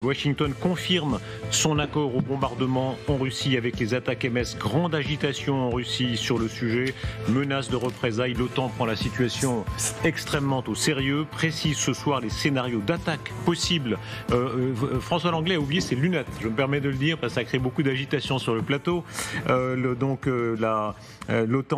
Washington confirme son accord au bombardement en Russie avec les attaques MS. Grande agitation en Russie sur le sujet. Menace de représailles. L'OTAN prend la situation extrêmement au sérieux. Précise ce soir les scénarios d'attaque possibles. François Langlais a oublié ses lunettes. Je me permets de le dire parce que ça crée beaucoup d'agitation sur le plateau. L'OTAN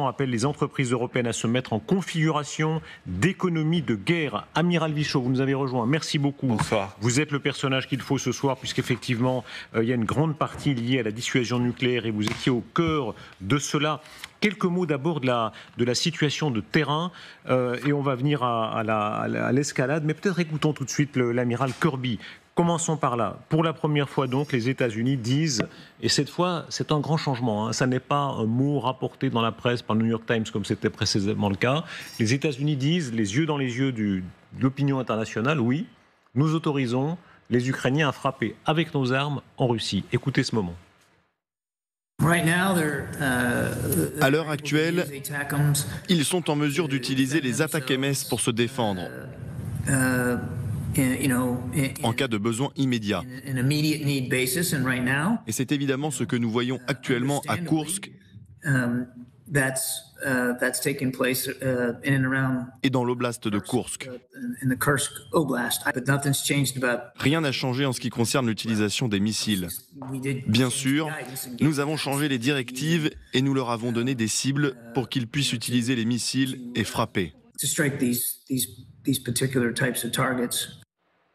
appelle les entreprises européennes à se mettre en configuration d'économie de guerre. Amiral Vichot, vous nous avez rejoint. Merci beaucoup. Bonsoir. Vous êtes le personnage qu'il faut ce soir, puisqu'effectivement, il y a une grande partie liée à la dissuasion nucléaire et vous étiez au cœur de cela. Quelques mots d'abord de la situation de terrain et on va venir à l'escalade, mais peut-être écoutons tout de suite l'amiral Kirby. Commençons par là. Pour la première fois donc, les États-Unis disent, et cette fois c'est un grand changement, hein, ça n'est pas un mot rapporté dans la presse par le New York Times comme c'était précédemment le cas, les États-Unis disent, les yeux dans les yeux de l'opinion internationale, oui, nous autorisons les Ukrainiens à frapper avec nos armes en Russie. Écoutez ce moment. À l'heure actuelle, ils sont en mesure d'utiliser les attaques MS pour se défendre en cas de besoin immédiat. Et c'est évidemment ce que nous voyons actuellement à Koursk et dans l'oblast de Koursk. Rien n'a changé en ce qui concerne l'utilisation des missiles. Bien sûr, nous avons changé les directives et nous leur avons donné des cibles pour qu'ils puissent utiliser les missiles et frapper.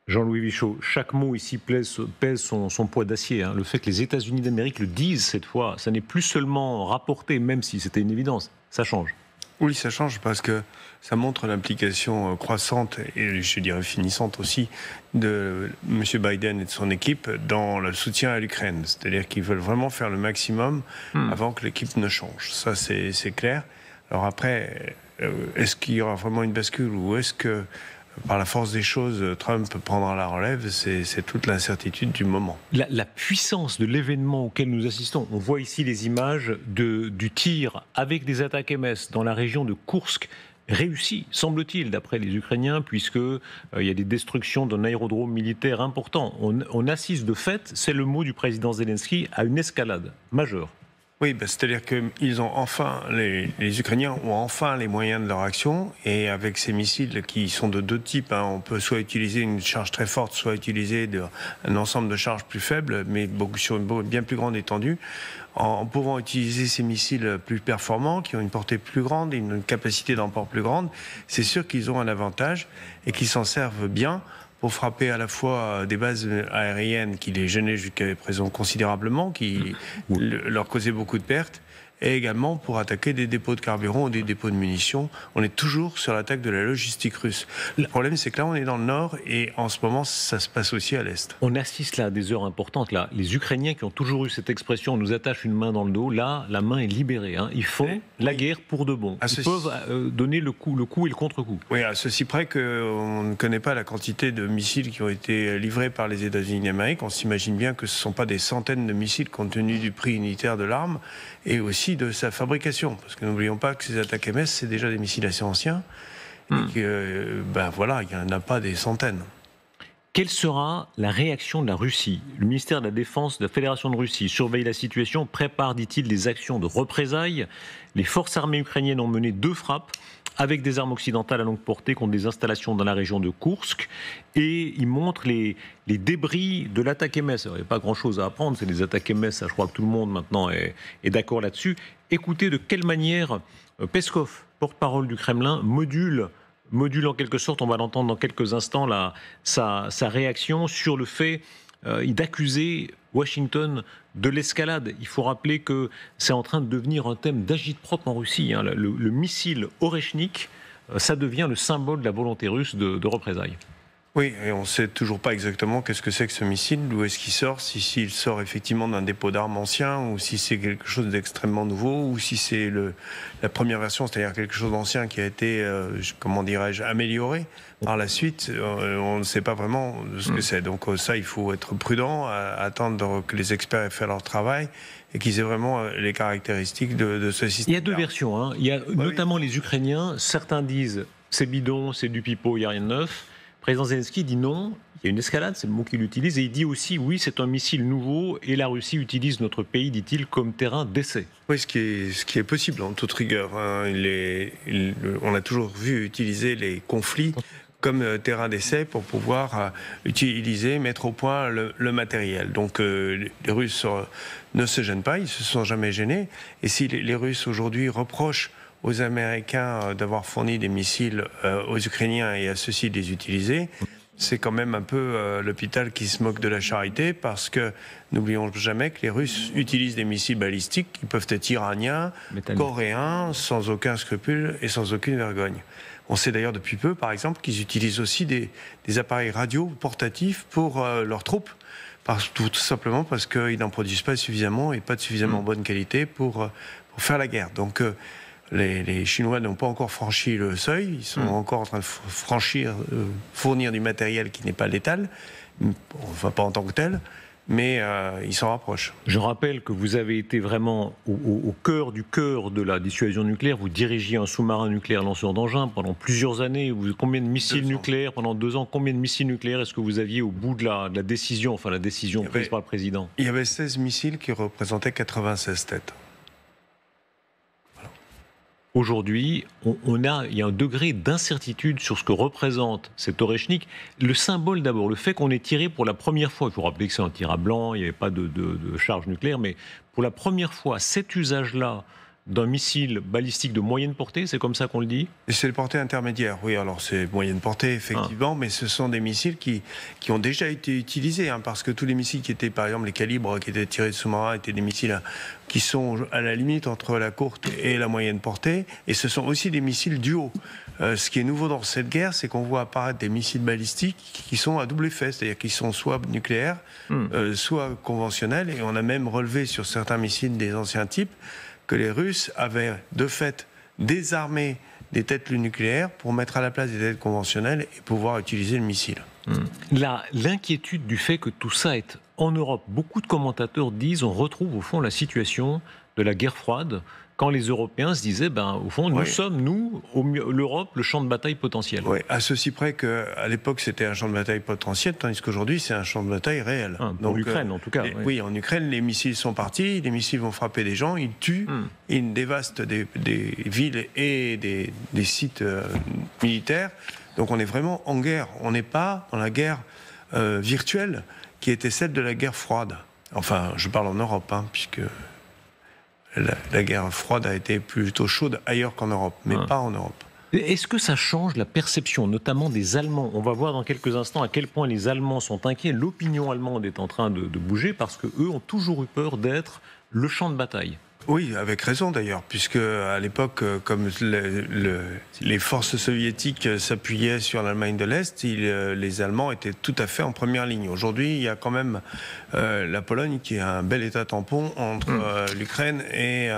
Jean-Louis Vichot, chaque mot ici pèse son poids d'acier. Hein. Le fait que les États-Unis d'Amérique le disent cette fois, ça n'est plus seulement rapporté, même si c'était une évidence, ça change. Oui, ça change parce que ça montre l'implication croissante et je dirais finissante aussi de M. Biden et de son équipe dans le soutien à l'Ukraine. C'est-à-dire qu'ils veulent vraiment faire le maximum avant que l'équipe ne change. Ça, c'est clair. Alors après, est-ce qu'il y aura vraiment une bascule ou est-ce que par la force des choses, Trump prendra la relève, c'est toute l'incertitude du moment. La puissance de l'événement auquel nous assistons, on voit ici les images du tir avec des attaques MS dans la région de Koursk, réussi, semble-t-il, d'après les Ukrainiens, puisqu'il y a des destructions d'un aérodrome militaire important. On assiste de fait, c'est le mot du président Zelensky, à une escalade majeure. Oui, c'est-à-dire qu'ils ont enfin, les Ukrainiens ont enfin les moyens de leur action, et avec ces missiles qui sont de deux types, hein, on peut soit utiliser une charge très forte, soit utiliser un ensemble de charges plus faibles, mais sur une bien plus grande étendue, en pouvant utiliser ces missiles plus performants, qui ont une portée plus grande et une capacité d'emport plus grande, c'est sûr qu'ils ont un avantage et qu'ils s'en servent bien pour frapper à la fois des bases aériennes qui les gênaient jusqu'à présent considérablement, qui leur causaient beaucoup de pertes, et également pour attaquer des dépôts de carburant ou des dépôts de munitions. On est toujours sur l'attaque de la logistique russe. Le problème, c'est que là, on est dans le nord, et en ce moment, ça se passe aussi à l'est. On assiste là à des heures importantes. Là. Les Ukrainiens qui ont toujours eu cette expression, on nous attache une main dans le dos, là, la main est libérée. Hein. Ils font la guerre pour de bon. Ils peuvent donner le coup et le contre-coup. Oui, à ceci près qu'on ne connaît pas la quantité de missiles qui ont été livrés par les États-Unis d'Amérique. On s'imagine bien que ce ne sont pas des centaines de missiles compte tenu du prix unitaire de l'arme, et aussi de sa fabrication, parce que n'oublions pas que ces attaques MS, c'est déjà des missiles assez anciens, et que, voilà, il n'y en a pas des centaines. Quelle sera la réaction de la Russie ? Le ministère de la Défense de la Fédération de Russie surveille la situation, prépare, dit-il, des actions de représailles. Les forces armées ukrainiennes ont mené 2 frappes avec des armes occidentales à longue portée contre des installations dans la région de Koursk, et il montre les débris de l'attaque MS. Alors, il n'y a pas grand-chose à apprendre, c'est des attaques MS, ça, je crois que tout le monde maintenant est d'accord là-dessus. Écoutez de quelle manière Peskov, porte-parole du Kremlin, module en quelque sorte, on va l'entendre dans quelques instants, sa réaction sur le fait d'accuser Washington de l'escalade. Il faut rappeler que c'est en train de devenir un thème d'agite-propre en Russie. Hein. Le missile Oreshnik, ça devient le symbole de la volonté russe de représailles. Oui, et on ne sait toujours pas exactement qu'est-ce que c'est que ce missile, d'où est-ce qu'il sort, s'il sort effectivement d'un dépôt d'armes ancien, ou si c'est quelque chose d'extrêmement nouveau, ou si c'est la première version, c'est-à-dire quelque chose d'ancien qui a été, amélioré par la suite. On ne sait pas vraiment ce que c'est. Donc ça, il faut être prudent, attendre que les experts aient fait leur travail, et qu'ils aient vraiment les caractéristiques de ce système. Il y a 2 versions. Hein. Il y a notamment les Ukrainiens. Certains disent c'est bidon, c'est du pipeau, il n'y a rien de neuf. président Zelensky dit non, il y a une escalade, c'est le mot qu'il utilise, et il dit aussi oui, c'est un missile nouveau, et la Russie utilise notre pays, dit-il, comme terrain d'essai. Oui, ce qui est possible en toute rigueur. Hein. On a toujours vu utiliser les conflits comme terrain d'essai pour pouvoir mettre au point le matériel. Donc les Russes ne se gênent pas, ils se sont jamais gênés. Et si les Russes aujourd'hui reprochent aux Américains d'avoir fourni des missiles aux Ukrainiens et à ceux-ci de les utiliser, c'est quand même un peu l'hôpital qui se moque de la charité, parce que n'oublions jamais que les Russes utilisent des missiles balistiques qui peuvent être iraniens, coréens, sans aucun scrupule et sans aucune vergogne. On sait d'ailleurs depuis peu, par exemple, qu'ils utilisent aussi des appareils radio portatifs pour leurs troupes, tout simplement parce qu'ils n'en produisent pas suffisamment et pas de suffisamment bonne qualité pour faire la guerre. Donc les Chinois n'ont pas encore franchi le seuil, ils sont encore en train de fournir du matériel qui n'est pas létal, enfin pas en tant que tel, mais ils s'en rapprochent. Je rappelle que vous avez été vraiment au cœur de la dissuasion nucléaire. Vous dirigiez un sous-marin nucléaire lanceur d'engins pendant plusieurs années. Combien de missiles nucléaires pendant 2 ans? Combien de missiles nucléaires est-ce que vous aviez au bout de la décision, enfin la décision prise par le président? Il y avait 16 missiles qui représentaient 96 têtes. Aujourd'hui, il y a un degré d'incertitude sur ce que représente cet Oréchnik. Le symbole d'abord, le fait qu'on ait tiré pour la première fois, il faut rappeler que c'est un tir à blanc, il n'y avait pas de charge nucléaire, mais pour la première fois, cet usage-là d'un missile balistique de moyenne portée, c'est comme ça qu'on le dit? Et c'est le portée intermédiaire, oui, alors c'est moyenne portée, effectivement, mais ce sont des missiles qui ont déjà été utilisés, hein, parce que tous les missiles qui étaient, par exemple, les calibres qui étaient tirés de sous-marins étaient des missiles qui sont à la limite entre la courte et la moyenne portée, et ce sont aussi des missiles duo. Ce qui est nouveau dans cette guerre, c'est qu'on voit apparaître des missiles balistiques qui sont à double effet, c'est-à-dire qu'ils sont soit nucléaires, soit conventionnels, et on a même relevé sur certains missiles des anciens types que les Russes avaient de fait désarmé des têtes nucléaires pour mettre à la place des têtes conventionnelles et pouvoir utiliser le missile. L'inquiétude du fait que tout ça est en Europe, beaucoup de commentateurs disent on retrouve au fond la situation de la guerre froide, quand les Européens se disaient, au fond, nous sommes, l'Europe, le champ de bataille potentiel. Oui, à ceci près qu'à l'époque, c'était un champ de bataille potentiel, tandis qu'aujourd'hui, c'est un champ de bataille réel. Pour l'Ukraine, en tout cas. Oui, en Ukraine, les missiles sont partis, les missiles vont frapper des gens, ils tuent, ils dévastent des villes et des sites militaires. Donc on est vraiment en guerre. On n'est pas dans la guerre virtuelle qui était celle de la guerre froide. Enfin, je parle en Europe, puisque la guerre froide a été plutôt chaude ailleurs qu'en Europe, mais pas en Europe. Est-ce que ça change la perception, notamment des Allemands? On va voir dans quelques instants à quel point les Allemands sont inquiets. L'opinion allemande est en train de bouger parce qu'eux ont toujours eu peur d'être le champ de bataille. Oui, avec raison d'ailleurs, puisque à l'époque, comme les forces soviétiques s'appuyaient sur l'Allemagne de l'Est, les Allemands étaient tout à fait en première ligne. Aujourd'hui, il y a quand même la Pologne qui est un bel état tampon entre l'Ukraine et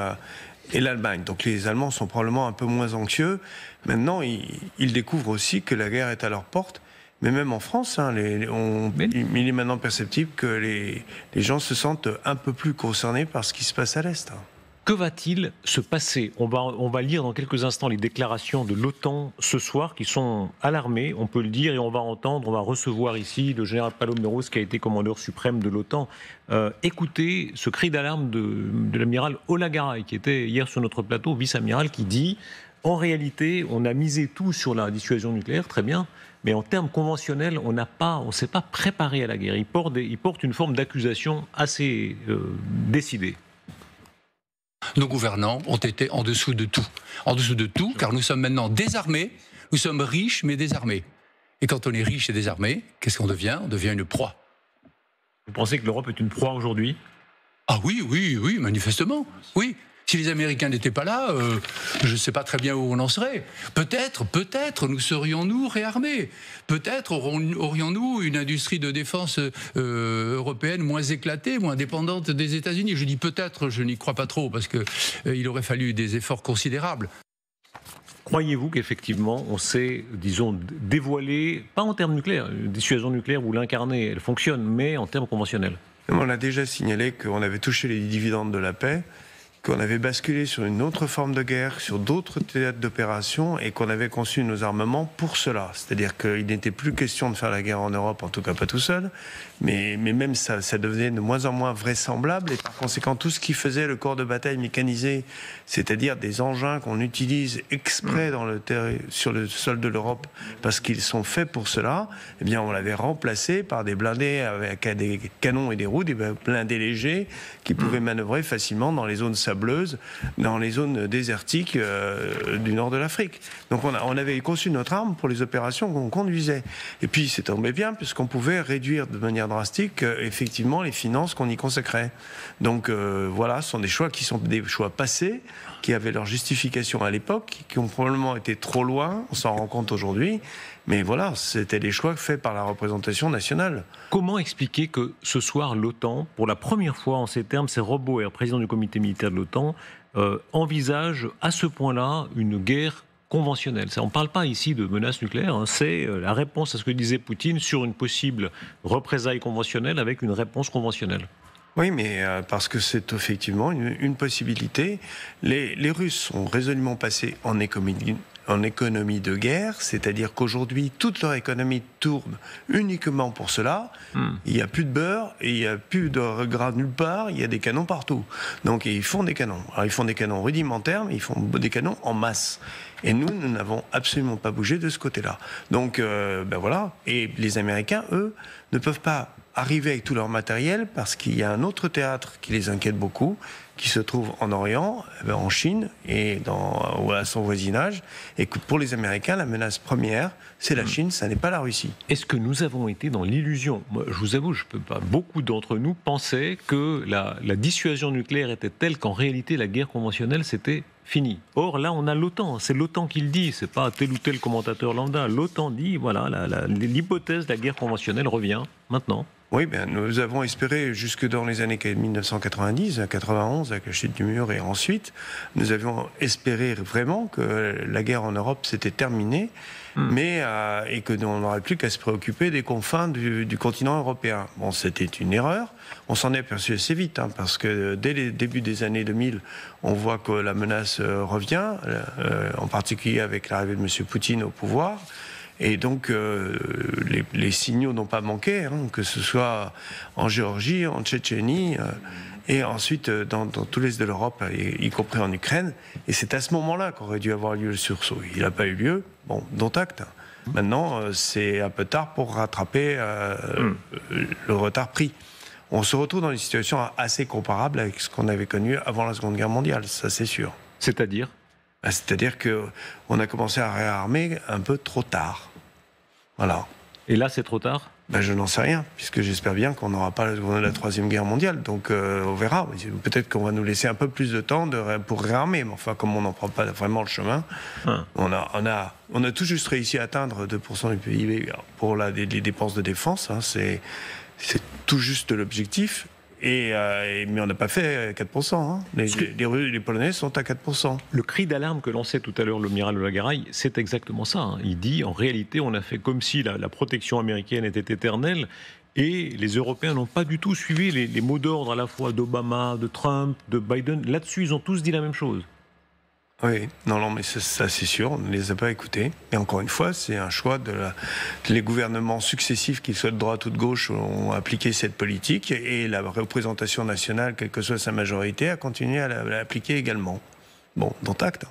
l'Allemagne. Donc les Allemands sont probablement un peu moins anxieux. Maintenant, ils découvrent aussi que la guerre est à leur porte. Mais même en France, il est maintenant perceptible que les gens se sentent un peu plus concernés par ce qui se passe à l'Est. Que va-t-il se passer? On va lire dans quelques instants les déclarations de l'OTAN ce soir qui sont alarmées, on peut le dire, et on va recevoir ici le général Paloméros qui a été commandeur suprême de l'OTAN. Écoutez ce cri d'alarme de l'amiral Olagaray qui était hier sur notre plateau, vice-amiral, qui dit en réalité on a misé tout sur la dissuasion nucléaire, très bien, mais en termes conventionnels on ne s'est pas préparé à la guerre. Il porte une forme d'accusation assez décidée. Nos gouvernants ont été en dessous de tout. En dessous de tout, car nous sommes maintenant désarmés, nous sommes riches mais désarmés. Et quand on est riche et désarmé, qu'est-ce qu'on devient? On devient une proie. Vous pensez que l'Europe est une proie aujourd'hui? Ah oui, manifestement, oui. Si les Américains n'étaient pas là, je ne sais pas très bien où on en serait. Peut-être nous serions-nous réarmés. Peut-être aurions-nous une industrie de défense européenne moins éclatée, moins dépendante des États-Unis. Je dis peut-être, je n'y crois pas trop, parce qu'il aurait fallu des efforts considérables. Croyez-vous qu'effectivement, on s'est, disons, dévoilé, pas en termes nucléaires, une dissuasion nucléaire, vous l'incarnez, elle fonctionne, mais en termes conventionnels? On a déjà signalé qu'on avait touché les dividendes de la paix, qu'on avait basculé sur une autre forme de guerre, sur d'autres théâtres d'opération, et qu'on avait conçu nos armements pour cela. C'est-à-dire qu'il n'était plus question de faire la guerre en Europe, en tout cas pas tout seul, mais même ça devenait de moins en moins vraisemblable, et par conséquent tout ce qui faisait le corps de bataille mécanisé, c'est-à-dire des engins qu'on utilise exprès sur le sol de l'Europe parce qu'ils sont faits pour cela, eh bien on l'avait remplacé par des blindés avec des canons et des roues, des blindés légers qui pouvaient manœuvrer facilement dans les zones sableuses, dans les zones désertiques du nord de l'Afrique. Donc on avait conçu notre arme pour les opérations qu'on conduisait. Et puis c'est tombé bien puisqu'on pouvait réduire de manière drastique effectivement les finances qu'on y consacrait. Donc voilà, ce sont des choix qui sont des choix passés, qui avaient leur justification à l'époque, qui ont probablement été trop loin, on s'en rend compte aujourd'hui, mais voilà, c'était des choix faits par la représentation nationale. Comment expliquer que ce soir, l'OTAN, pour la première fois en ces termes, c'est Rob Bauer, président du comité militaire de l'OTAN, envisage à ce point-là une guerre conventionnelle. On ne parle pas ici de menace nucléaire, hein, c'est la réponse à ce que disait Poutine sur une possible représailles conventionnelle avec une réponse conventionnelle. Oui, mais parce que c'est effectivement une possibilité. Les Russes sont résolument passés en économie de guerre, c'est-à-dire qu'aujourd'hui, toute leur économie tourne uniquement pour cela. Il n'y a plus de beurre, et il n'y a plus de gras nulle part, il y a des canons partout. Donc ils font des canons. Alors ils font des canons rudimentaires, mais ils font des canons en masse. Et nous n'avons absolument pas bougé de ce côté-là. Donc voilà. Et les Américains, eux, ne peuvent pas arriver avec tout leur matériel parce qu'il y a un autre théâtre qui les inquiète beaucoup, qui se trouve en Orient, en Chine et à son voisinage, et que pour les Américains, la menace première, c'est la Chine, ça n'est pas la Russie. Est-ce que nous avons été dans l'illusion ? Moi, je vous avoue, beaucoup d'entre nous pensaient que la dissuasion nucléaire était telle qu'en réalité, la guerre conventionnelle, c'était fini. Or, là, on a l'OTAN. C'est l'OTAN qui le dit. C'est pas tel ou tel commentateur lambda. L'OTAN dit, voilà, l'hypothèse de la guerre conventionnelle revient maintenant. Oui, nous avons espéré jusque dans les années 1990, 91, avec la chute du mur, et ensuite, nous avions espéré vraiment que la guerre en Europe s'était terminée, et que on n'aurait plus qu'à se préoccuper des confins du continent européen. Bon, c'était une erreur. On s'en est aperçu assez vite, parce que dès les débuts des années 2000, on voit que la menace revient, en particulier avec l'arrivée de M. Poutine au pouvoir. Et donc, les signaux n'ont pas manqué, que ce soit en Géorgie, en Tchétchénie, et ensuite dans tout l'est de l'Europe, y compris en Ukraine. Et c'est à ce moment-là qu'aurait dû avoir lieu le sursaut. Il n'a pas eu lieu, bon, dont acte. Maintenant, c'est un peu tard pour rattraper le retard pris. On se retrouve dans une situation assez comparable avec ce qu'on avait connu avant la Seconde Guerre mondiale, ça c'est sûr. C'est-à-dire ? C'est-à-dire qu'on a commencé à réarmer un peu trop tard. Voilà. Et là, c'est trop tard ? Je n'en sais rien, puisque j'espère bien qu'on n'aura pas la Troisième Guerre mondiale. Donc on verra. Peut-être qu'on va nous laisser un peu plus de temps pour réarmer. Mais enfin, comme on n'en prend pas vraiment le chemin, on a tout juste réussi à atteindre 2% du PIB pour les dépenses de défense. C'est tout juste l'objectif. Mais on n'a pas fait 4%. Les Polonais sont à 4%. Le cri d'alarme que lançait tout à l'heure l'amiral Olagaray, c'est exactement ça. Il dit, en réalité, on a fait comme si la protection américaine était éternelle, et les Européens n'ont pas du tout suivi les mots d'ordre à la fois d'Obama, de Trump, de Biden. Là-dessus, ils ont tous dit la même chose. Oui, non, mais ça c'est sûr, on ne les a pas écoutés. Et encore une fois, c'est un choix les gouvernements successifs, qu'ils soient de droite ou de gauche, ont appliqué cette politique, et la représentation nationale, quelle que soit sa majorité, a continué à l'appliquer également. Bon, dont acte.